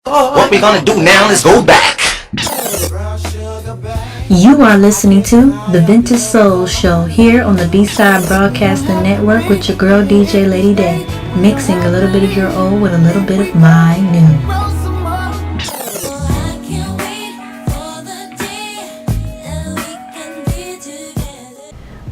What we gonna do now is go back. You are listening to The Vintage Soul Show here on the B-Side Broadcasting Network with your girl DJ Lady Day, mixing a little bit of your old with a little bit of my new.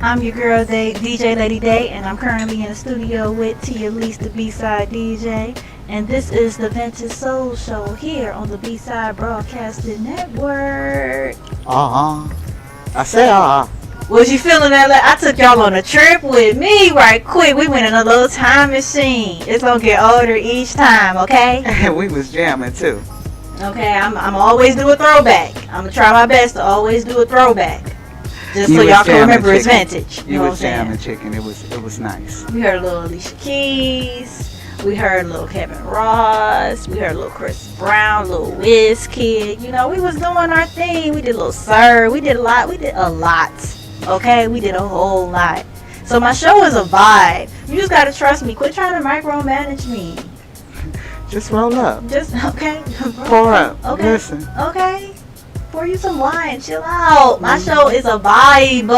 I'm your girl DJ Lady Day, and I'm currently in the studio with Tia Lease, the B-Side DJ, and this is the Vintage Soul Show here on the B-Side Broadcasting Network. I said Was you feeling that? Like, I took y'all on a trip with me right quick. We went in a little time machine. It's gonna get older each time, okay? And we was jamming too. Okay, I'm always do a throwback. I'm gonna try my best to always do a throwback. Just so y'all can remember it's vintage. You was jamming, chicken. It was nice. We heard a little Alicia Keys. We heard a little Kevin Ross. We heard a little Chris Brown, a little Wizkid. You know, we was doing our thing. We did a little Sir. We did a lot. Okay, we did a whole lot. So my show is a vibe. You just gotta trust me. Quit trying to micromanage me. Just roll up. Just okay. Pour up. Okay. Listen. Okay. Pour you some wine. Chill out. My show is a vibe.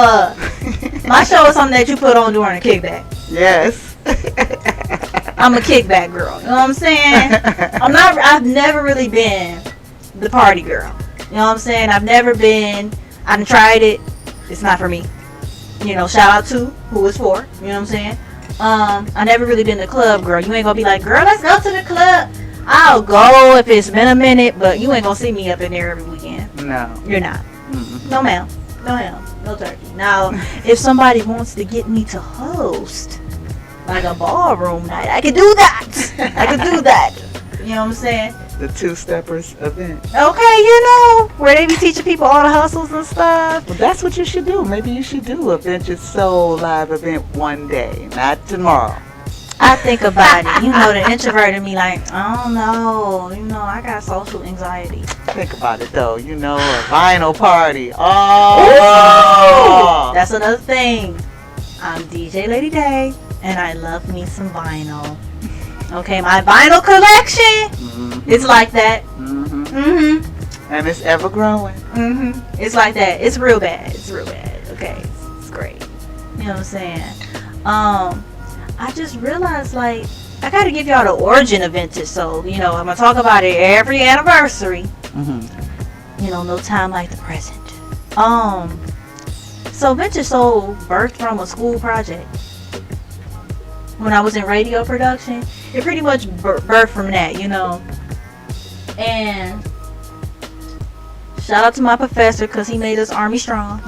My show is something that you put on during a kickback. Yes. I'm a kickback girl. You know what I'm saying? I've never really been the party girl. You know what I'm saying? I've tried it. It's not for me. You know, shout out to who it's for. You know what I'm saying? I never really been the club girl. You ain't gonna be like, girl, let's go to the club. I'll go if it's been a minute, but you ain't gonna see me up in there every weekend. No. You're not. Mm-mm. No ma'am. No ham. No turkey. Now, if somebody wants to get me to host like a ballroom night, I could do that. You know what I'm saying? The Two Steppers event. Okay, you know, where they be teaching people all the hustles and stuff. Well, that's what you should do. Maybe you should do a Vintage Soul live event one day, not tomorrow. I think about it. You know, the introvert in me like, I don't know. You know, I got social anxiety. Think about it, though. You know, a vinyl party. Oh! Ooh, that's another thing. I'm DJ Lady Day, and I love me some vinyl. Okay, my vinyl collection is like that. And it's ever growing. It's like that. It's real bad. Okay, it's great. You know what I'm saying? I just realized, like, I gotta give y'all the origin of Vintage Soul. You know, I'm gonna talk about it every anniversary. You know, no time like the present. So Vintage Soul birthed from a school project. When I was in radio production, it pretty much birthed from that, you know. And shout out to my professor, because he made us Army strong.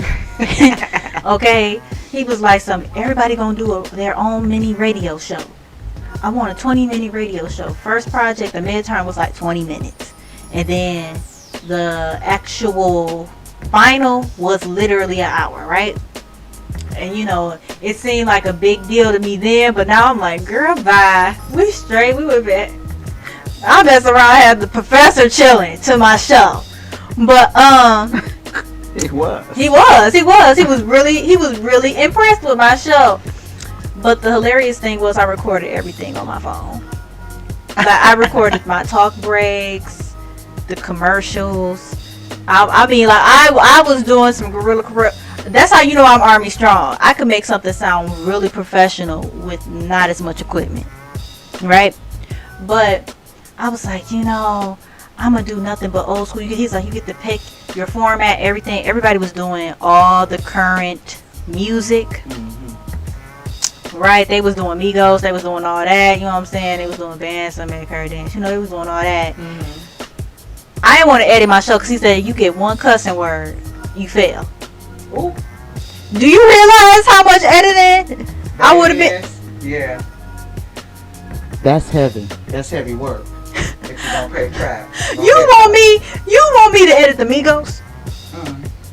Okay, he was like, everybody gonna do their own mini radio show. I want a 20-minute radio show. First project, the midterm was like 20 minutes. And then the actual final was literally an hour, right? And you know, it seemed like a big deal to me then, but now I'm like, girl, bye. We straight, we would be. I mess around, I had the professor chilling to my show. But He was really impressed with my show. But the hilarious thing was I recorded everything on my phone. Like, I recorded my talk breaks, the commercials. I mean, like, I was doing some guerrilla. That's how you know I'm Army strong. I could make something sound really professional with not as much equipment, right? But I was like, you know, I'm gonna do nothing but old school. He's like, you get to pick your format, everything. Everybody was doing all the current music, right? They was doing Migos, they was doing all that. You know what I'm saying? They was doing bands, some curry dance. You know, they was doing all that. I didn't want to edit my show because he said you get one cussing word, you fail. Ooh. Do you realize how much editing I would have been? Yeah. That's heavy. That's heavy work. If you don't pay crap. You want me to edit the Migos?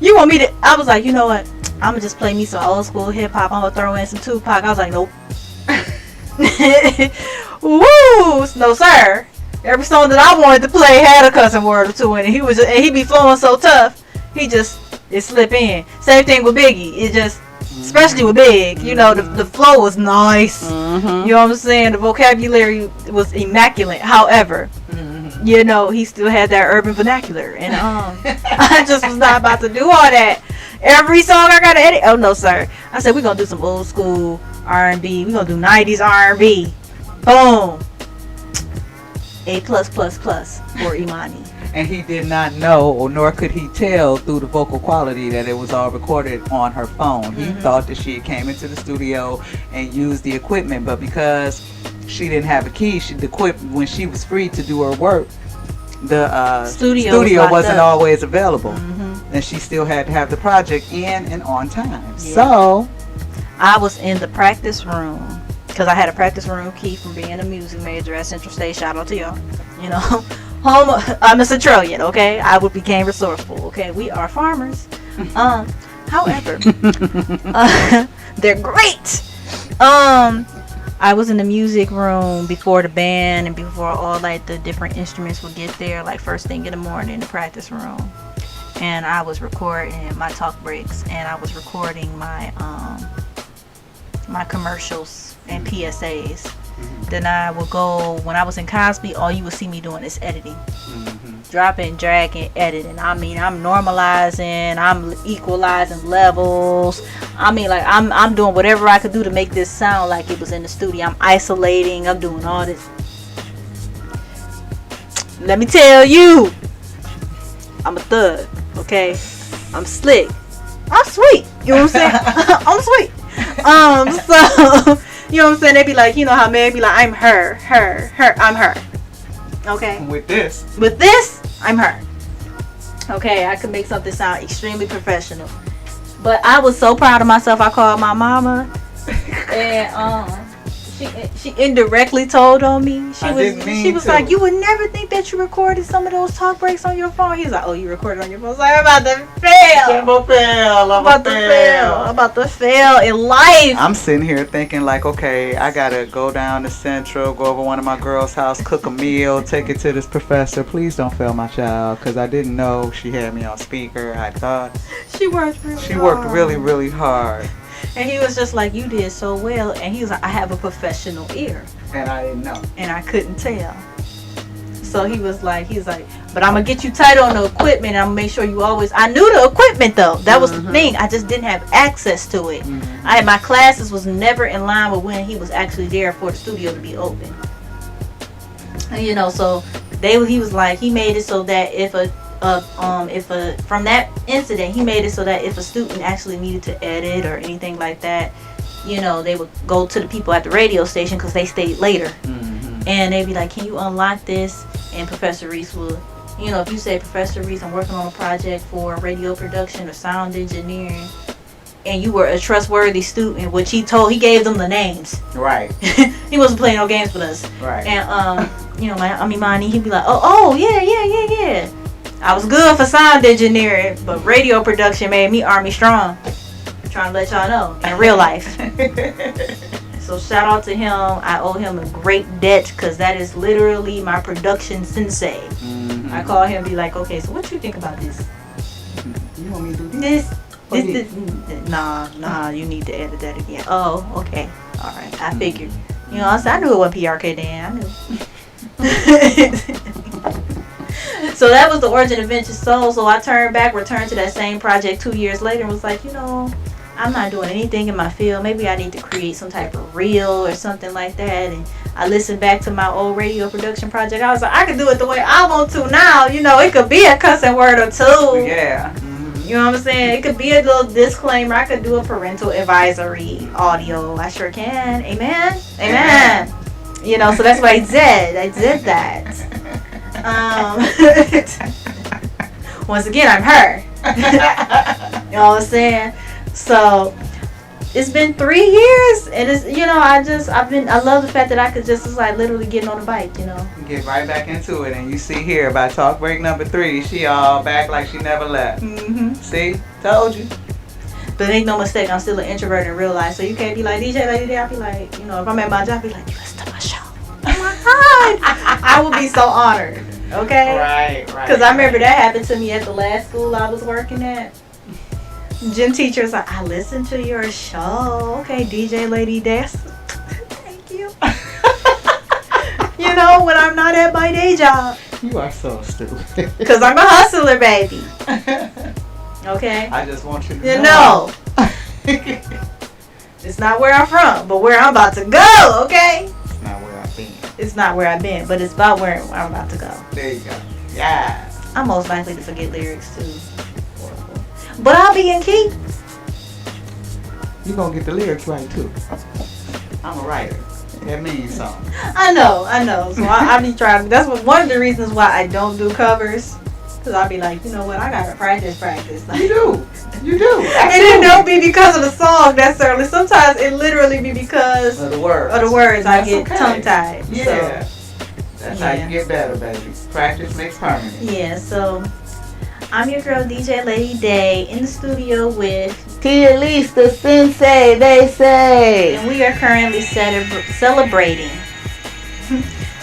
You want me to? I was like, you know what? I'm gonna just play me some old school hip hop. I'm gonna throw in some Tupac. I was like, nope. Woo! No sir. Every song that I wanted to play had a cussing word or two in it. He be flowing so tough. It slip in. Same thing with Biggie. It just, especially with Big, you know, the flow was nice. You know what I'm saying? The vocabulary was immaculate. However, You know, he still had that urban vernacular, and I just was not about to do all that. Every song I gotta edit. Oh no, sir. I said we're gonna do some old school R&B. We're gonna do 90s R&B. Boom. A plus plus plus for Imani. And he did not know, or nor could he tell through the vocal quality that it was all recorded on her phone. He thought that she came into the studio and used the equipment, but because she didn't have a key, when she was free to do her work, the studio wasn't always available, and she still had to have the project in and on time. Yeah. So I was in the practice room because I had a practice room key from being a music major at Central State. Shout out to y'all. You know, home. I'm a Centralian. Okay, I became resourceful. Okay, we are farmers. However, they're great. I was in the music room before the band and before all like the different instruments would get there, like first thing in the morning in the practice room. And I was recording my talk breaks, and I was recording my my commercials and PSAs. Then I would go, when I was in Cosby, all you would see me doing is editing. Dropping, dragging, editing. I mean, I'm normalizing, I'm equalizing levels. I mean, like, I'm doing whatever I could do to make this sound like it was in the studio. I'm isolating, I'm doing all this. Let me tell you, I'm a thug, okay? I'm slick. I'm sweet. You know what I'm saying? I'm sweet. So, you know what I'm saying? They be like, you know how men be like, I'm her, I'm her. Okay? With this, I'm her. Okay, I could make something sound extremely professional. But I was so proud of myself, I called my mama. And she indirectly told on me. She was like, you would never think that you recorded some of those talk breaks on your phone. He was like, oh, you recorded on your phone. I was like, I'm about to fail. I'm about to fail in life. I'm sitting here thinking like, okay, I gotta go down to Central, go over one of my girls' house, cook a meal, take it to this professor. Please don't fail my child, because I didn't know she had me on speaker. I thought she worked really, really hard. And he was just like, you did so well. And he was like, I have a professional ear. And I didn't know. And I couldn't tell. So he was like, but I'm going to get you tight on the equipment. And I'm going to make sure you always, I knew the equipment though. That was the thing. I just didn't have access to it. My classes was never in line with when he was actually there for the studio to be open. And, you know, so he was like, he made it so that from that incident, he made it so that if a student actually needed to edit or anything like that, you know, they would go to the people at the radio station because they stayed later. And they'd be like, can you unlock this? And Professor Reese would, you know, if you say, Professor Reese, I'm working on a project for radio production or sound engineering, and you were a trustworthy student, which he gave them the names. Right. He wasn't playing no games with us. Right. And, you know, Imani, he'd be like, oh, yeah. I was good for sound engineering, but radio production made me Army strong. I'm trying to let y'all know in real life. So shout out to him. I owe him a great debt because that is literally my production sensei. I call him and be like, okay, so what you think about this? You want me to do this? This. Nah, you need to edit that again. Oh, okay. All right. I figured. You know, I knew it wasn't PRK then. I knew. So that was the origin of Vintage Soul. So I returned to that same project 2 years later and was like, you know, I'm not doing anything in my field. Maybe I need to create some type of reel or something like that. And I listened back to my old radio production project. I was like, I can do it the way I want to now. You know, it could be a cussing word or two. Yeah. You know what I'm saying? It could be a little disclaimer. I could do a parental advisory audio. I sure can. Amen. You know, so that's what I did. I did that. Once again, I'm her. You know what I'm saying? So it's been 3 years, and it's, you know, I love the fact that I could just, it's like literally getting on the bike, you know. Get right back into it, and you see here by talk break number 3, she all back like she never left. See, told you. But ain't no mistake, I'm still an introvert in real life, so you can't be like, DJ Lady D, I'll be like, you know, if I'm at my job, I'll be like, you listen to my show. Oh my God. I would be so honored. Okay? Right. Because I remember that happened to me at the last school I was working at. Gym teacher was like, I listened to your show. Okay, DJ Lady Des. Thank you. You know, when I'm not at my day job. You are so stupid. Cause I'm a hustler, baby. Okay. I just want you to You know. know, it's not where I'm from, but where I'm about to go. Okay. It's not where I've been. It's not where I've been, but it's about where I'm about to go. There you go. Yeah. I'm most likely to forget lyrics too. But I'll be in key. You gonna get the lyrics right too. I'm a writer. That means something. I know. So I be trying. That's one of the reasons why I don't do covers. Cause I'll be like, you know what? I gotta practice. You do. You do. And it don't be because of the song necessarily. Sometimes it literally be because Of the words. of the words. I That's get okay. tongue tied. Yeah. That's how yeah. you get better, baby. Practice makes permanent. Yeah. So I'm your girl DJ Lady Day in the studio with, Tia Lisa Sensei, they say. and we are currently celebrating.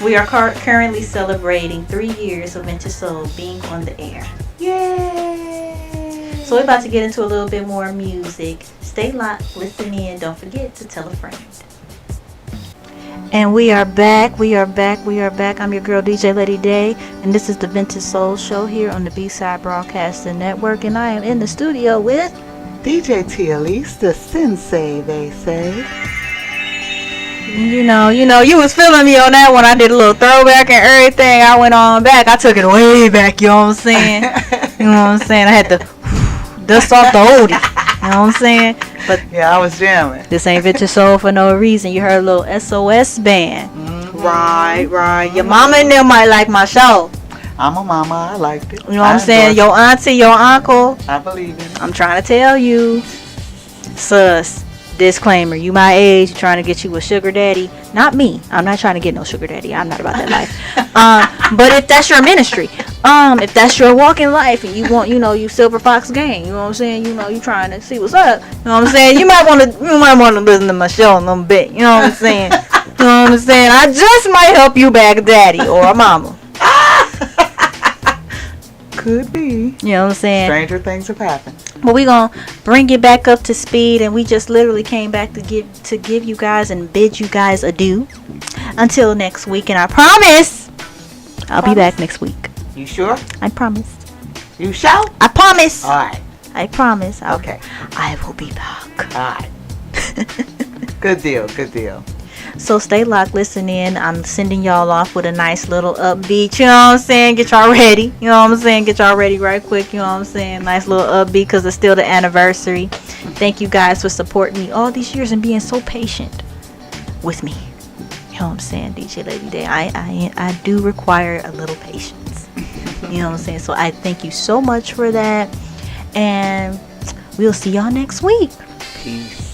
We are currently celebrating 3 years of Vintage Soul being on the air. Yay! So we're about to get into a little bit more music. Stay locked, listen in, don't forget to tell a friend. And we are back. I'm your girl DJ Lady Day, and this is the Vintage Soul Show here on the B-Side Broadcasting Network, and I am in the studio with DJ Tia Lisa Sensei, they say. you know, you was feeling me on that one. I did a little throwback and everything. I went on back. I took it way back, you know what I'm saying? You know what I'm saying? I had to dust off the oldie. You know what I'm saying? But Yeah, I was jamming. this ain't Vintage Soul for no reason. You heard a little SOS band. Right. Your mama and them might like my show. I'm a mama, I liked it. You know what I'm saying? Your auntie, your uncle. I believe in it. I'm trying to tell you, sus. Disclaimer, you my age, you trying to get you a sugar daddy. Not me. I'm not trying to get no sugar daddy. I'm not about that life. But if that's your ministry, if that's your walk in life and you want, you Silver Fox gang, you know what I'm saying? You trying to see what's up. You know what I'm saying? You might want to listen to my show a little bit. You know what I'm saying? You know what I'm saying? I just might help you back a daddy or a mama. Could be. You know what I'm saying? Stranger things have happened. But we gonna bring it back up to speed, and we just literally came back to give you guys and bid you guys adieu until next week. And I promise I'll be back next week. You sure? I promise. You shall? I promise. Alright. I promise. Okay. I will be back. Alright. Good deal. So stay locked, listen in. I'm sending y'all off with a nice little upbeat. You know what I'm saying? Get y'all ready. You know what I'm saying? Get y'all ready right quick. You know what I'm saying? Nice little upbeat because it's still the anniversary. Thank you guys for supporting me all these years and being so patient with me. You know what I'm saying? DJ Lady Day. I do require a little patience. You know what I'm saying? So I thank you so much for that. And we'll see y'all next week. Peace.